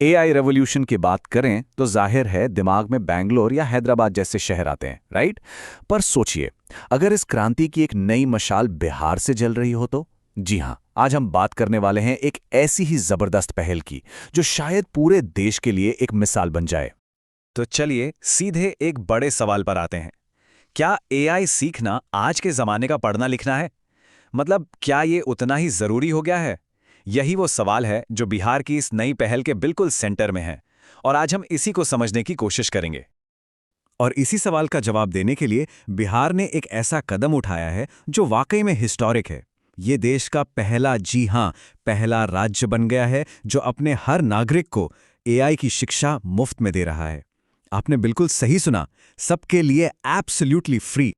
AI revolution की बात करें तो जाहिर है दिमाग में बेंगलोर या हैदराबाद जैसे शहर आते हैं, राइट? पर सोचिए, अगर इस क्रांति की एक नई मशाल बिहार से जल रही हो तो? जी हां, आज हम बात करने वाले हैं एक ऐसी ही जबरदस्त पहल की जो शायद पूरे देश के लिए एक मिसाल बन जाए। तो चलिए सीधे एक बड़े सवाल पर आते हैं। क्या एआई सीखना आज के जमाने का पढ़ना लिखना है? मतलब क्या ये उतना ही जरूरी हो गया है? यही वो सवाल है जो बिहार की इस नई पहल के बिल्कुल सेंटर में है। और आज हम इसी को समझने की कोशिश करेंगे। और इसी सवाल का जवाब देने के लिए बिहार ने एक ऐसा कदम उठाया है जो वाकई में हिस्टोरिक है। ये देश का पहला, जी हां, पहला राज्य बन गया है जो अपने हर नागरिक को एआई की शिक्षा मुफ्त में दे रहा है। आपने बिल्कुल सही सुना, सबके लिए एब्सोल्युटली फ्री।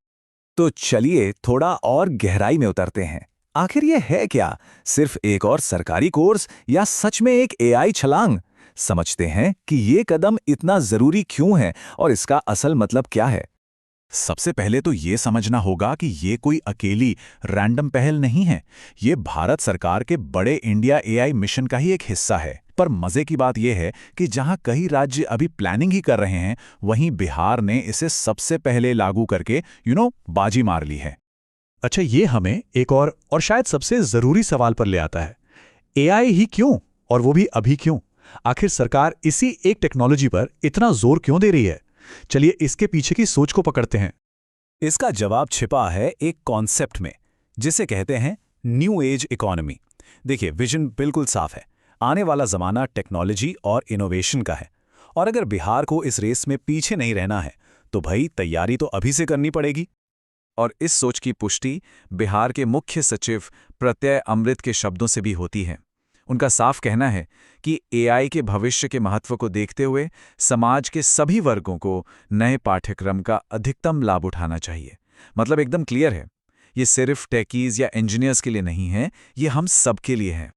तो चलिए थोड़ा और गहराई में उतरते हैं। आखिर ये है क्या? सिर्फ एक और सरकारी कोर्स या सच में एक एआई छलांग? समझते हैं कि ये कदम इतना जरूरी क्यों है और इसका असल मतलब क्या है। सबसे पहले तो ये समझना होगा कि ये कोई अकेली रैंडम पहल नहीं है। ये भारत सरकार के बड़े इंडिया एआई मिशन का ही एक हिस्सा है। पर मजे की बात यह है कि जहां कई राज्य अभी प्लानिंग ही कर रहे हैं, वहीं बिहार ने इसे सबसे पहले लागू करके बाजी मार ली है। अच्छा, ये हमें एक और शायद सबसे जरूरी सवाल पर ले आता है। एआई ही क्यों, और वो भी अभी क्यों? आखिर सरकार इसी एक टेक्नोलॉजी पर इतना जोर क्यों दे रही है? चलिए इसके पीछे की सोच को पकड़ते हैं। इसका जवाब छिपा है एक कॉन्सेप्ट में, जिसे कहते हैं न्यू एज इकोनॉमी। देखिए, विजन बिल्कुल साफ है। आने वाला जमाना टेक्नोलॉजी और इनोवेशन का है। और अगर बिहार को इस रेस में पीछे नहीं रहना है, तो भाई तैयारी तो अभी से करनी पड़ेगी। और इस सोच की पुष्टि बिहार के मुख्य सचिव प्रत्यय अमृत के शब्दों से भी होती है। उनका साफ कहना है कि एआई के भविष्य के महत्व को देखते हुए समाज के सभी वर्गों को नए पाठ्यक्रम का अधिकतम लाभ उठाना चाहिए। मतलब एकदम क्लियर है, ये सिर्फ टेकीज या इंजीनियर्स के लिए नहीं है, ये हम सब के लिए है।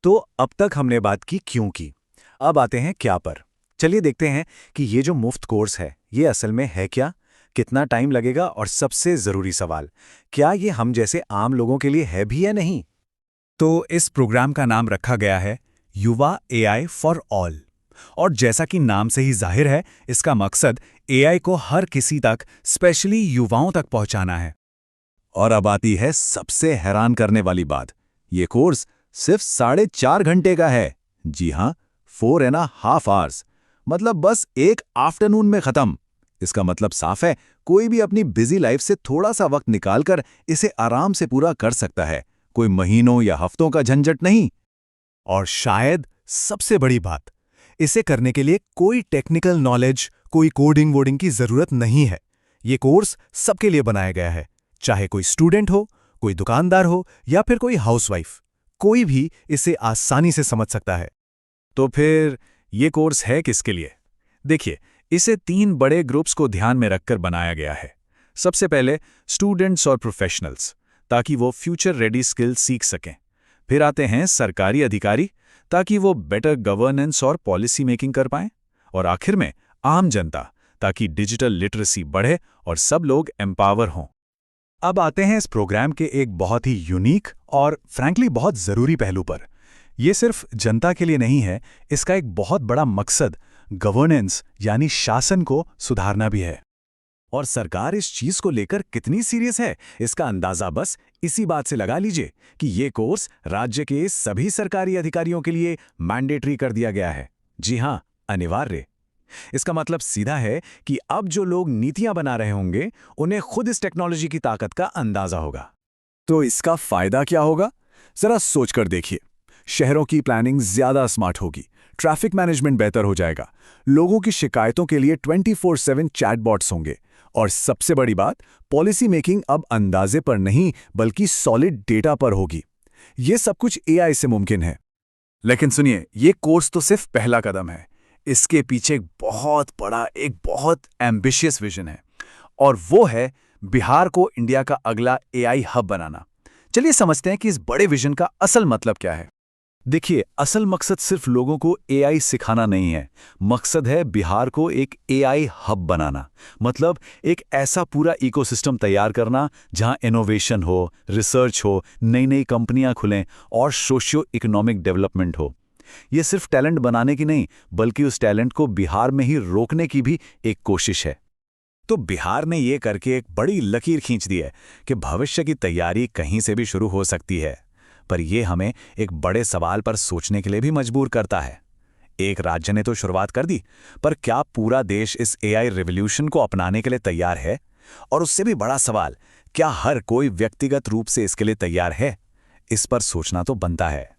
तो अब तक हमने बात की क्यों की, अब आते हैं क्या पर। चलिए देखते हैं कि ये जो मुफ्त कोर्स है, ये असल में है क्या, कितना टाइम लगेगा, और सबसे जरूरी सवाल, क्या ये हम जैसे आम लोगों के लिए है भी या नहीं। तो इस प्रोग्राम का नाम रखा गया है युवा एआई फॉर ऑल। और जैसा कि नाम से ही जाहिर है, इसका मकसद एआई को हर किसी तक, स्पेशली युवाओं तक पहुंचाना है। और अब आती है सबसे हैरान करने वाली बात, ये कोर्स सिर्फ 4.5 घंटे का है। जी हां, 4.5 आवर्स। मतलब बस एक आफ्टरनून में खत्म। इसका मतलब साफ है, कोई भी अपनी बिजी लाइफ से थोड़ा सा वक्त निकालकर इसे आराम से पूरा कर सकता है। कोई महीनों या हफ्तों का झंझट नहीं। और शायद सबसे बड़ी बात, इसे करने के लिए कोई टेक्निकल नॉलेज, कोई कोडिंग वोडिंग की जरूरत नहीं है। ये कोर्स सबके लिए बनाया गया है, चाहे कोई स्टूडेंट हो, कोई दुकानदार हो, या फिर कोई हाउसवाइफ। कोई भी इसे आसानी से समझ सकता है। तो फिर ये कोर्स है किसके लिए? देखिए, इसे 3 बड़े ग्रुप्स को ध्यान में रखकर बनाया गया है। सबसे पहले स्टूडेंट्स और प्रोफेशनल्स, ताकि वो फ्यूचर रेडी स्किल्स सीख सकें। फिर आते हैं सरकारी अधिकारी, ताकि वो बेटर गवर्नेंस और पॉलिसी मेकिंग कर पाएं। और आखिर में आम जनता, ताकि डिजिटल लिटरेसी बढ़े और सब लोग एम्पावर हों। अब आते हैं इस प्रोग्राम के एक बहुत ही यूनिक और फ्रैंकली बहुत ज़रूरी पहलू पर। यह सिर्फ जनता के लिए नहीं है, इसका एक बहुत बड़ा मकसद गवर्नेंस यानी शासन को सुधारना भी है। और सरकार इस चीज को लेकर कितनी सीरियस है, इसका अंदाजा बस इसी बात से लगा लीजिए कि ये कोर्स राज्य के सभी सरकारी अधिकारियों के लिए मैंडेटरी कर दिया गया है। जी हां, अनिवार्य। इसका मतलब सीधा है कि अब जो लोग नीतियां बना रहे होंगे, उन्हें खुद इस टेक्नोलॉजी की ताकत का अंदाजा होगा। तो इसका फायदा क्या होगा? जरा सोचकर देखिए। शहरों की प्लानिंग ज्यादा स्मार्ट होगी, ट्रैफिक मैनेजमेंट बेहतर हो जाएगा, लोगों की शिकायतों के लिए 24/7 चैटबॉट्स होंगे, और सबसे बड़ी बात, पॉलिसी मेकिंग अब अंदाजे पर नहीं बल्कि सॉलिड डेटा पर होगी। ये सब कुछ एआई से मुमकिन है। लेकिन सुनिए, ये कोर्स तो सिर्फ पहला कदम है। इसके पीछे एक बहुत एम्बिशियस विजन है, और वो है बिहार को इंडिया का अगला एआई हब बनाना। चलिए समझते हैं कि इस बड़े विजन का असल मतलब क्या है। देखिए, असल मकसद सिर्फ लोगों को एआई सिखाना नहीं है। मकसद है बिहार को एक एआई हब बनाना। मतलब एक ऐसा पूरा इकोसिस्टम तैयार करना जहां इनोवेशन हो, रिसर्च हो, नई नई कंपनियां खुलें और सोशियो इकोनॉमिक डेवलपमेंट हो। ये सिर्फ टैलेंट बनाने की नहीं, बल्कि उस टैलेंट को बिहार में ही रोकने की भी एक कोशिश है। तो बिहार ने ये करके एक बड़ी लकीर खींच दी है कि भविष्य की तैयारी कहीं से भी शुरू हो सकती है। पर यह हमें एक बड़े सवाल पर सोचने के लिए भी मजबूर करता है। एक राज्य ने तो शुरुआत कर दी, पर क्या पूरा देश इस एआई रिवॉल्यूशन को अपनाने के लिए तैयार है? और उससे भी बड़ा सवाल, क्या हर कोई व्यक्तिगत रूप से इसके लिए तैयार है? इस पर सोचना तो बनता है।